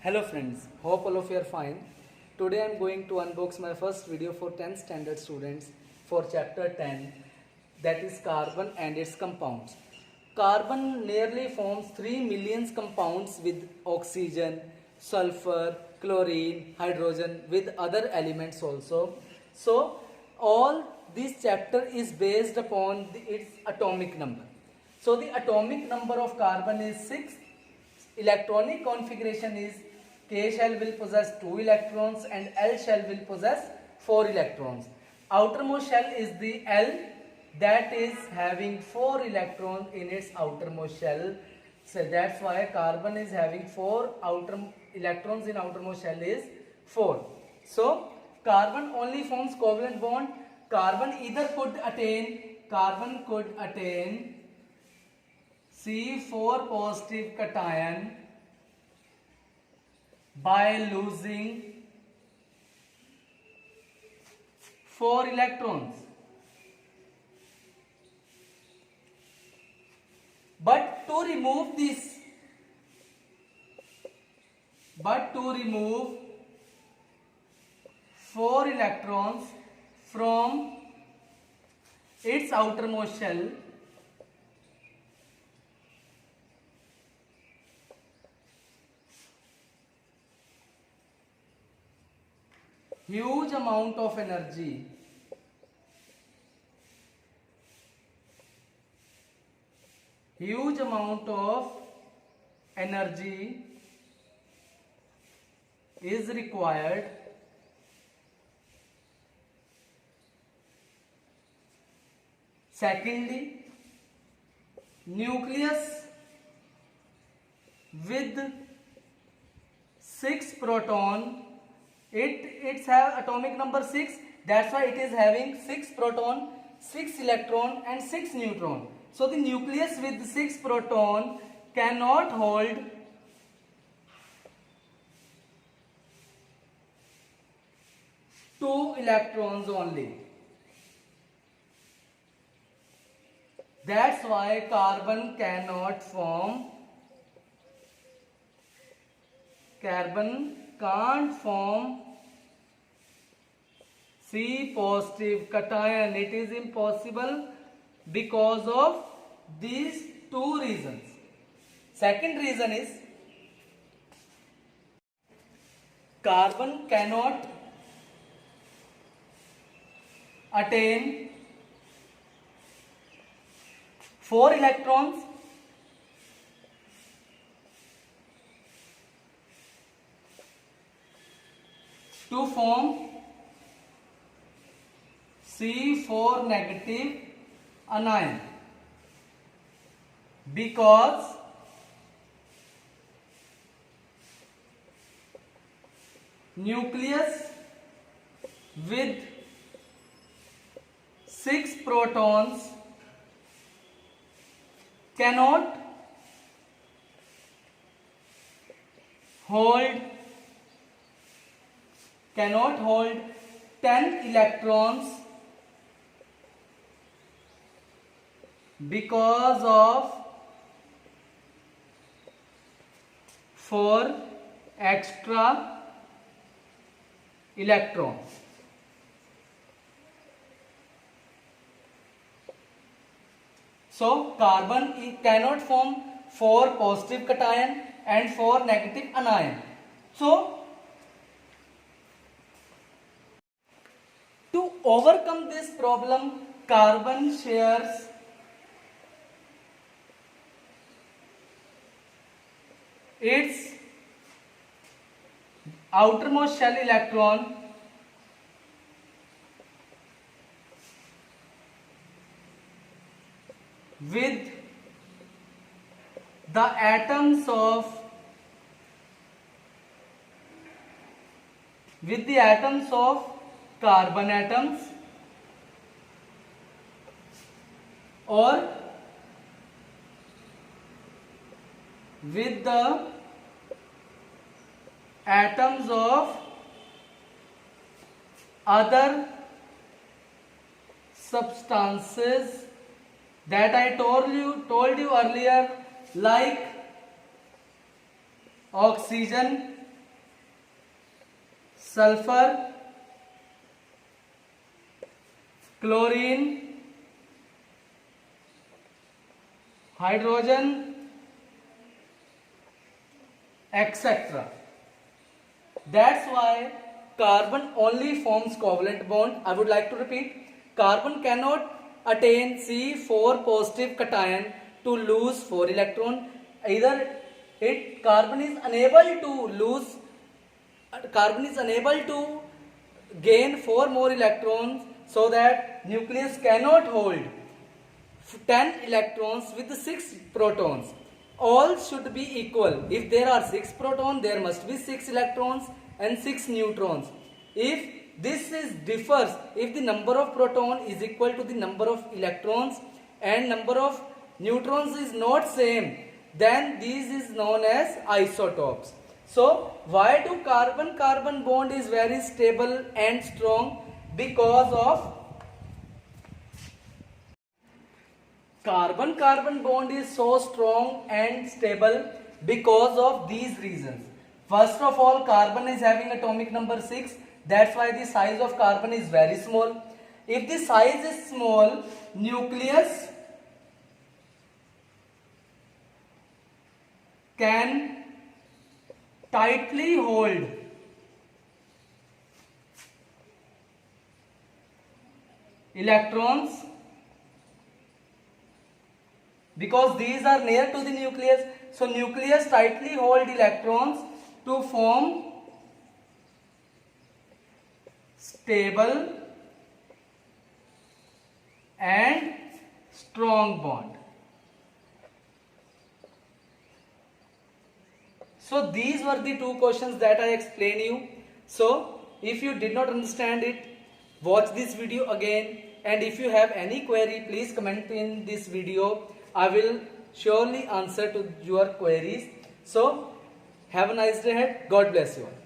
Hello friends, hope all of you are fine. Today I am going to unbox my first video for 10th standard students for chapter 10, that is carbon and its compounds. Carbon nearly forms 3 million compounds with oxygen, sulfur, chlorine, hydrogen with other elements also. So all this chapter is based upon its atomic number. So the atomic number of carbon is 6. Electronic configuration is K shell will possess 2 electrons and L shell will possess 4 electrons. Outermost shell is the L, that is having 4 electrons in its outermost shell. So that's why carbon is having 4 outer electrons in outermost shell is 4. So carbon only forms covalent bond. Carbon could attain C4 positive cation by losing 4 electrons. But to remove 4 electrons from its outermost shell, huge amount of energy is required secondly, nucleus with 6 proton, it's have atomic number 6, that's why it is having 6 proton, 6 electron and 6 neutron. So the nucleus with 6 proton cannot hold two electrons only. That's why carbon can't form C positive cation. It is impossible because of these two reasons. Second reason is carbon cannot attain 4 electrons to form C4 negative anion, because nucleus with 6 protons cannot hold 10 electrons because of 4 extra electrons. So carbon cannot form 4 positive cation and 4 negative anion. So to overcome this problem, carbon shares its outermost shell electron with the atoms of carbon atoms or with the atoms of other substances that I told you earlier, like oxygen, sulfur, chlorine, hydrogen, etc. That's why carbon only forms covalent bond. I would like to repeat, carbon cannot attain C4 positive cation to lose 4 electron. Either carbon is unable to gain 4 more electrons, so that nucleus cannot hold 10 electrons with 6 protons. All should be equal. If there are 6 protons, there must be 6 electrons and 6 neutrons. If this differs, if the number of protons is equal to the number of electrons and number of neutrons is not same, then this is known as isotopes. So why do carbon-carbon bond is very stable and strong? Because of carbon-carbon bond is so strong and stable because of these reasons. First of all, carbon is having atomic number 6. That's why the size of carbon is very small. If the size is small, nucleus can tightly hold electrons, because these are near to the nucleus. So nucleus tightly hold electrons to form stable and strong bond. So these were the two questions that I explained you. So if you did not understand it, watch this video again, and if you have any query, please comment in this video. I will surely answer to your queries. So have a nice day ahead. God bless you all.